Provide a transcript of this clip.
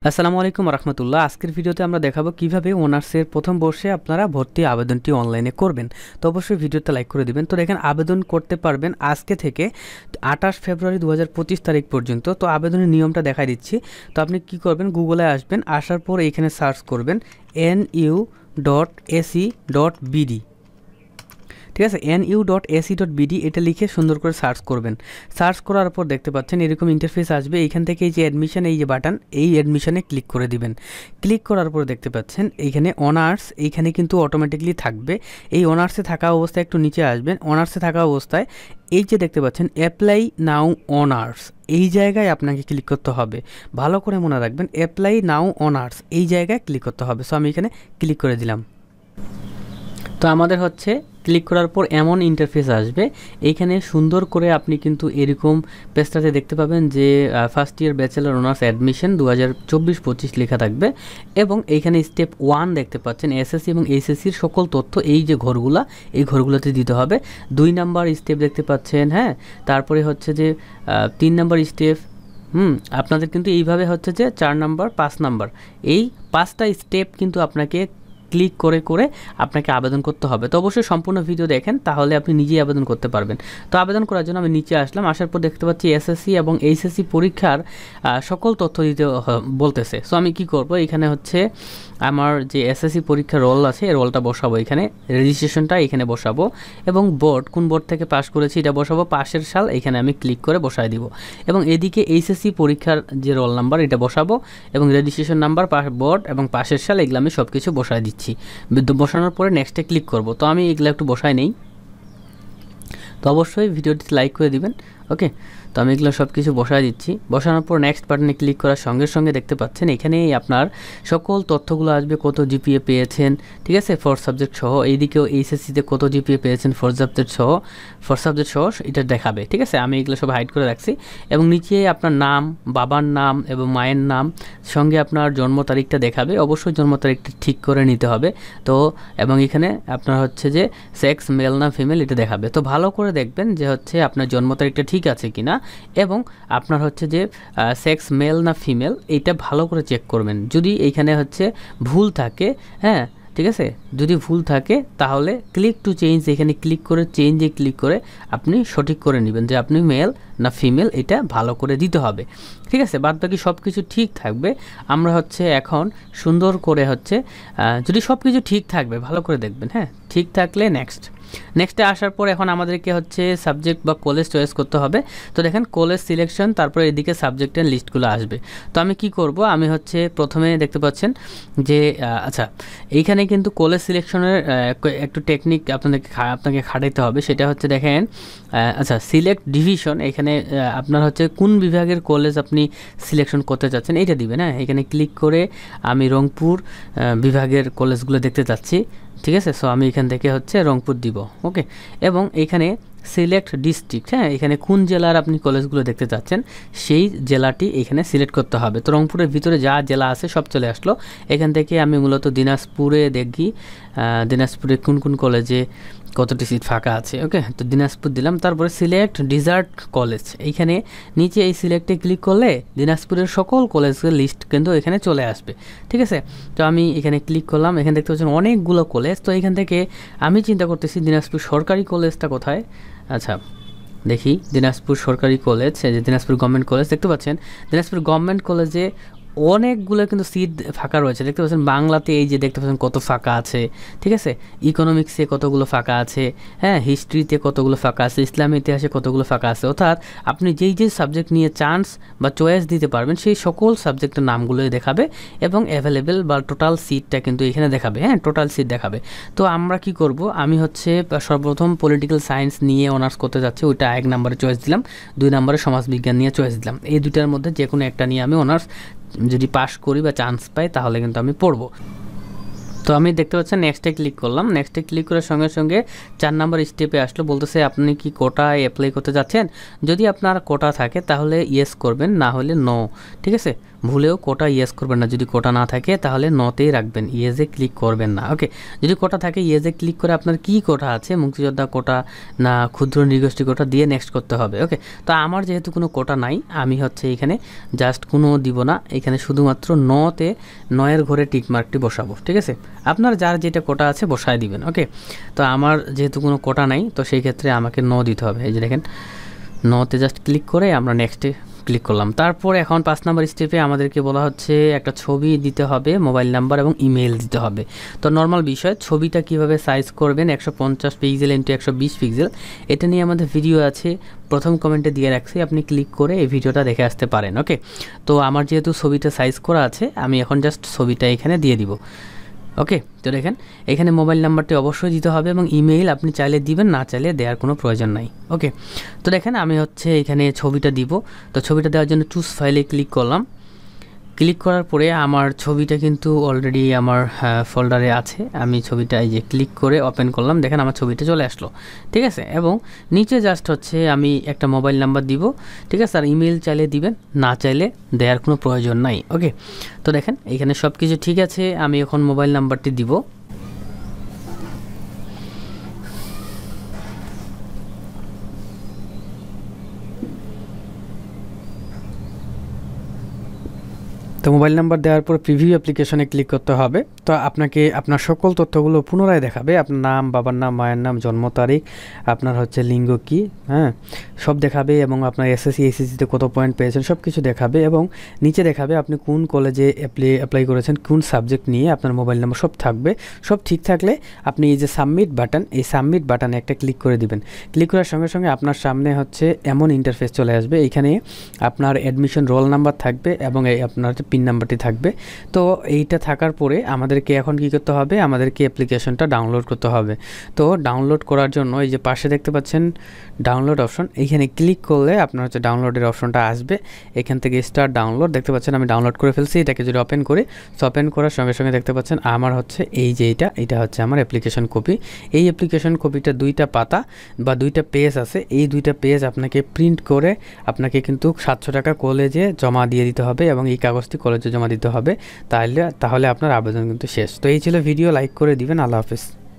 আসসালামু আলাইকুম রহমতুল্লাহ। আজকের ভিডিওতে আমরা দেখাবো কিভাবে অনার্সের প্রথম বর্ষে আপনারা ভর্তি আবেদনটি অনলাইনে করবেন। তো অবশ্যই ভিডিওতে লাইক করে দিবেন। তো দেখেন, আবেদন করতে পারবেন আজকে থেকে 28 ফেব্রুয়ারি 2025 তারিখ পর্যন্ত। তো আবেদনের নিয়মটা দেখাই দিচ্ছি। তো আপনি কি করবেন, গুগলে আসবেন, আসার পর এইখানে সার্চ করবেন nu.ac.bd। ঠিক আছে, nu.ac.bd এটা লিখে সুন্দর করে সার্চ করবেন। সার্চ করার পর দেখতে পাচ্ছেন এরকম ইন্টারফেস আসবে। এইখান থেকে এই যে অ্যাডমিশন, এই যে বাটন, এই অ্যাডমিশনে ক্লিক করে দিবেন। ক্লিক করার পর দেখতে পাচ্ছেন এইখানে অনার্স, এইখানে কিন্তু অটোমেটিকলি থাকবে। এই অনার্সে থাকা অবস্থায় একটু নিচে আসবেন। অনার্সে থাকা অবস্থায় এই যে দেখতে পাচ্ছেন অ্যাপ্লাই নাও অনার্স, এই জায়গায় আপনাকে ক্লিক করতে হবে। ভালো করে মনে রাখবেন, অ্যাপ্লাই নাও অনার্স এই জায়গায় ক্লিক করতে হবে। সো আমি এখানে ক্লিক করে দিলাম। তো আমাদের হচ্ছে ক্লিক করার পর এমন ইন্টারফেস আসবে। এইখানে সুন্দর করে আপনি কিন্তু এরকম পেজটাতে দেখতে পাবেন যে first year bachelor honours admission 2024-25 লেখা থাকবে। এবং এইখানে স্টেপ 1 দেখতে পাচ্ছেন এসএসসি এবং এইচএসসির সকল তথ্য, এই যে ঘরগুলা, এই ঘরগুলোতে দিতে হবে। 2 নাম্বার স্টেপ দেখতে পাচ্ছেন, হ্যাঁ। তারপরে হচ্ছে যে 3 নাম্বার স্টেপ, আপনাদের কিন্তু এইভাবে হচ্ছে যে 4 নাম্বার 5 নাম্বার, এই 5টা স্টেপ কিন্তু আপনাকে ক্লিক করে করে আপনাকে আবেদন করতে হবে। তো অবশ্যই সম্পূর্ণ ভিডিও দেখেন, তাহলে আপনি নিজেই আবেদন করতে পারবেন। তো আবেদন করার জন্য আমি নিচে আসলাম। আসার পর দেখতে পাচ্ছি এসএসসি এবং এইচএসসি পরীক্ষার সকল তথ্য দিতে বলতেছে। সো আমি কি করব, এখানে হচ্ছে আমার যে এসএসসি পরীক্ষার রোল আছে, এই রোলটা বসাবো, এখানে রেজিস্ট্রেশনটা এখানে বসাবো, এবং বোর্ড, কোন বোর্ড থেকে পাস করেছি এটা বসাবো, পাশের সাল এখানে আমি ক্লিক করে বসায় দিব। এবং এদিকে এইচএসসি পরীক্ষার যে রোল নাম্বার এটা বসাবো, এবং রেজিস্ট্রেশন নাম্বার, বোর্ড এবং পাশের সাল এগুলো আমি সব কিছু বসায় দিচ্ছি। বসানোর পরে নেক্সটে ক্লিক করব। তো আমি এগুলো একটু বসাই নেই। তো অবশ্যই ভিডিওটি লাইক করে দিবেন। ওকে, তো আমি এগুলো সব কিছু বসায় দিচ্ছি। বসানোর পর নেক্সট বাটনে ক্লিক করার সঙ্গে সঙ্গে দেখতে পাচ্ছেন এখানেই আপনার সকল তথ্যগুলো আসবে, কত জিপিএ পেয়েছেন, ঠিক আছে, 4 সাবজেক্ট সহ। এইদিকেও এইচএসসিতে কত জিপিএ পেয়েছেন 4 সাবজেক্ট সহ এটা দেখাবে। ঠিক আছে, আমি এগুলো সব হাইড করে রাখছি। এবং নিচে আপনার নাম, বাবার নাম এবং মায়ের নাম, সঙ্গে আপনার জন্ম তারিখটা দেখাবে। অবশ্যই জন্ম তারিখটা ঠিক করে নিতে হবে। তো এবং এখানে আপনার হচ্ছে যে সেক্স মেল না ফিমেল এটা দেখাবে। তো ভালো করে দেখবেন যে হচ্ছে আপনার জন্ম তারিখটা ঠিক আছে কিনা, এবং আপনার হচ্ছে যে সেক্স মেল না ফিমেল এইটা ভালো করে চেক করবেন। যদি এইখানে হচ্ছে ভুল থাকে, হ্যাঁ ঠিক আছে, যদি ভুল থাকে তাহলে ক্লিক টু চেঞ্জ, এখানে ক্লিক করে চেঞ্জে ক্লিক করে আপনি সঠিক করে নেবেন যে আপনি মেল না ফিমেল, এটা ভালো করে দিতে হবে। ঠিক আছে, বাদ বাকি সব কিছু ঠিক থাকবে। আমরা হচ্ছে এখন সুন্দর করে হচ্ছে যদি সব কিছু ঠিক থাকবে, ভালো করে দেখবেন, হ্যাঁ ঠিক থাকলে নেক্সটে আসার পর এখন আমাদেরকে হচ্ছে সাবজেক্ট বা কলেজ চয়েস করতে হবে। তো দেখেন কলেজ সিলেকশন, তারপরে এদিকে সাবজেক্টের লিস্টগুলো আসবে। তো আমি কি করব, আমি হচ্ছে প্রথমে দেখতে পাচ্ছেন যে আচ্ছা, এইখানে কিন্তু কলেজ সিলেকশনের একটু টেকনিক আপনাকে খাটাইতে হবে। সেটা হচ্ছে দেখেন, আচ্ছা সিলেক্ট ডিভিশন, এখানে আপনার হচ্ছে কোন বিভাগের কলেজ আপনি সিলেকশন করতে চাচ্ছেন এইটা দিবেন। হ্যাঁ, এখানে ক্লিক করে আমি রংপুর বিভাগের কলেজগুলো দেখতে চাচ্ছি। ঠিক আছে, সো আমি এখান থেকে হচ্ছে রংপুর দিব। ওকে, এবং এখানে সিলেক্ট ডিস্ট্রিক্ট, হ্যাঁ এখানে কোন জেলার আপনি কলেজগুলো দেখতে চাচ্ছেন সেই জেলাটি এখানে সিলেক্ট করতে হবে। তো রংপুরের ভিতরে যা জেলা আছে সব চলে আসলো। এখান থেকে আমি মূলত দিনাজপুরে দেখি দিনাজপুরে কোন কোন কলেজে কতটি সিট ফাঁকা আছে। ওকে, তো দিনাজপুর দিলাম। তারপরে সিলেক্ট ডিজার্ট কলেজ, এইখানে নিচে এই সিলেক্টে ক্লিক করলে দিনাজপুরের সকল কলেজের লিস্ট কিন্তু এখানে চলে আসবে। ঠিক আছে, তো আমি এখানে ক্লিক করলাম। এখানে দেখতে পাচ্ছেন অনেকগুলো কলেজ। তো এখান থেকে আমি চিন্তা করতেছি দিনাজপুর সরকারি কলেজটা কোথায়। আচ্ছা দেখি, দিনাজপুর সরকারি কলেজ, এই যে দিনাজপুর গভর্নমেন্ট কলেজ দেখতে পাচ্ছেন। দিনাজপুর গভর্নমেন্ট কলেজে অনেকগুলো কিন্তু সিট ফাঁকা রয়েছে। দেখতে পাচ্ছেন বাংলাতে এই যে দেখতে পাচ্ছেন কত ফাঁকা আছে, ঠিক আছে, ইকোনমিক্সে কতগুলো ফাঁকা আছে, হ্যাঁ হিস্ট্রিতে কতগুলো ফাঁকা আছে, ইসলামী ইতিহাসে কতগুলো ফাঁকা আছে। অর্থাৎ আপনি যেই সাবজেক্ট নিয়ে চান্স বা চয়েস দিতে পারবেন সেই সকল সাবজেক্টের নামগুলোই দেখাবে, এবং অ্যাভেলেবেল বা টোটাল সিটটা কিন্তু এখানে দেখাবে। হ্যাঁ, টোটাল সিট দেখাবে। তো আমরা কি করব, আমি হচ্ছে সর্বপ্রথম পলিটিক্যাল সায়েন্স নিয়ে অনার্স করতে যাচ্ছি, ওইটা 1 নম্বরে চয়েস দিলাম, 2 নম্বরে সমাজবিজ্ঞান নিয়ে চয়েস দিলাম। এই দুইটার মধ্যে যে কোনো একটা নিয়ে আমি অনার্স যদি পাস করি বা চান্স পাই তাহলে কিন্তু আমি পড়ব। তো আমি দেখতে পাচ্ছেন নেক্সটে ক্লিক করলাম। নেক্সটে ক্লিক করার সঙ্গে সঙ্গে 4 নাম্বার স্টেপে আসলো, বলতেছে আপনি কি কোটায় অ্যাপ্লাই করতে যাচ্ছেন। যদি আপনার কোটা থাকে তাহলে ইয়েস করবেন, না হলে নো। ঠিক আছে, ভুলেও কোটা ইয়েস করবেন না। যদি কোটা না থাকে তাহলে নতেই রাখবেন, ইয়েসে ক্লিক করবেন না। ওকে, যদি কোটা থাকে ইয়েসে ক্লিক করে আপনার কি কোটা আছে, মুক্তিযোদ্ধা কোটা না ক্ষুদ্র নৃগোষ্ঠী কোটা দিয়ে নেক্সট করতে হবে। ওকে, তো আমার যেহেতু কোনো কোটা নাই, আমি হচ্ছে এখানে জাস্ট কোনো দিব না, এখানে শুধুমাত্র নতে নয়ের ঘরে টিকমার্কটি বসাবো। ঠিক আছে, আপনার যার যেটা কোটা আছে বসায় দিবেন। ওকে, তো আমার যেহেতু কোনো কোটা নাই, তো সেই ক্ষেত্রে আমাকে ন দিতে হবে। এই যে দেখেন, নতে জাস্ট ক্লিক করে আমরা নেক্সটে ক্লিক করলাম। তারপর এখন 5 নম্বর স্টেপে আমাদেরকে বলা হচ্ছে একটা ছবি দিতে হবে, মোবাইল নাম্বার এবং ইমেল দিতে হবে। তো নর্মাল বিষয়, ছবিটা কিভাবে সাইজ করবেন 150 পিক্সেল ইন্টু 120 পিক্সেল, এটা নিয়ে আমাদের ভিডিও আছে, প্রথম কমেন্টে দিয়ে রাখছি, আপনি ক্লিক করে এই ভিডিওটা দেখে আসতে পারেন। ওকে, তো আমার যেহেতু ছবিটা সাইজ করা আছে, আমি এখন জাস্ট ছবিটা এখানে দিয়ে দিব। ওকে, তো দেখেন এখানে মোবাইল নাম্বারটি অবশ্যই দিতে হবে এবং ইমেইল আপনি চাইলে দিবেন, না চাইলে দেওয়ার কোনো প্রয়োজন নাই। ওকে, তো দেখেন আমি হচ্ছে এখানে ছবিটা দিব। তো ছবিটা দেওয়ার জন্য চুজ ফাইলে ক্লিক করলাম। ক্লিক করার পরে আমার ছবিটা কিন্তু অলরেডি আমার ফোল্ডারে আছে। আমি ছবিটা এই যে ক্লিক করে ওপেন করলাম, দেখেন আমার ছবিটা চলে আসলো। ঠিক আছে, এবং নিচে জাস্ট হচ্ছে আমি একটা মোবাইল নাম্বার দিব। ঠিক আছে, আর ইমেল চাইলে দিবেন, না চাইলে দেওয়ার কোনো প্রয়োজন নাই। ওকে, তো দেখেন এখানে সব কিছু ঠিক আছে, আমি এখন মোবাইল নাম্বারটি দিব। তো মোবাইল নাম্বার দেওয়ার পর প্রিভিউ অ্যাপ্লিকেশনে ক্লিক করতে হবে। তো আপনাকে আপনার সকল তথ্যগুলো পুনরায় দেখাবে, আপনার নাম, বাবার নাম, মায়ের নাম, জন্ম তারিখ, আপনার হচ্ছে লিঙ্গ কী, হ্যাঁ, সব দেখাবে এবং আপনার এসএসসি এইচএসসিতে কত পয়েন্ট পেয়েছেন সব কিছু দেখাবে, এবং নিচে দেখাবে আপনি কোন কলেজে অ্যাপ্লাই করেছেন, কোন সাবজেক্ট নিয়ে, আপনার মোবাইল নাম্বার সব থাকবে। সব ঠিক থাকলে আপনি এই যে সাবমিট বাটন, এই সাবমিট বাটনে একটা ক্লিক করে দিবেন। ক্লিক করার সঙ্গে সঙ্গে আপনার সামনে হচ্ছে এমন ইন্টারফেস চলে আসবে, এইখানে আপনার অ্যাডমিশন রোল নাম্বার থাকবে এবং এই আপনার পিন নাম্বারটি থাকবে। তো এইটা থাকার পরে আমাদেরকে এখন কি করতে হবে, আমাদেরকে অ্যাপ্লিকেশনটা ডাউনলোড করতে হবে। তো ডাউনলোড করার জন্য এই যে পাশে দেখতে পাচ্ছেন ডাউনলোড অপশন, এইখানে ক্লিক করলে আপনার হচ্ছে ডাউনলোডের অপশনটা আসবে। এখান থেকে স্টার্ট ডাউনলোড, দেখতে পাচ্ছেন আমি ডাউনলোড করে ফেলছি। এটাকে যদি ওপেন করি, ওপেন করার সঙ্গে সঙ্গে দেখতে পাচ্ছেন আমার হচ্ছে এই যে এটা হচ্ছে আমার অ্যাপ্লিকেশন কপি। এই অ্যাপ্লিকেশন কপিটা 2টা পাতা বা 2টা পেজ আছে, এই 2টা পেজ আপনাকে প্রিন্ট করে আপনাকে কিন্তু 700 টাকা কলেজে জমা দিয়ে দিতে হবে এবং এই কাগজটি কলেজে জমা দিতে হবে। তাহলে আপনার আবেদন কিন্তু শেষ। তো এই ছিল ভিডিও, লাইক করে দিবেন। আল্লাহ হাফেজ।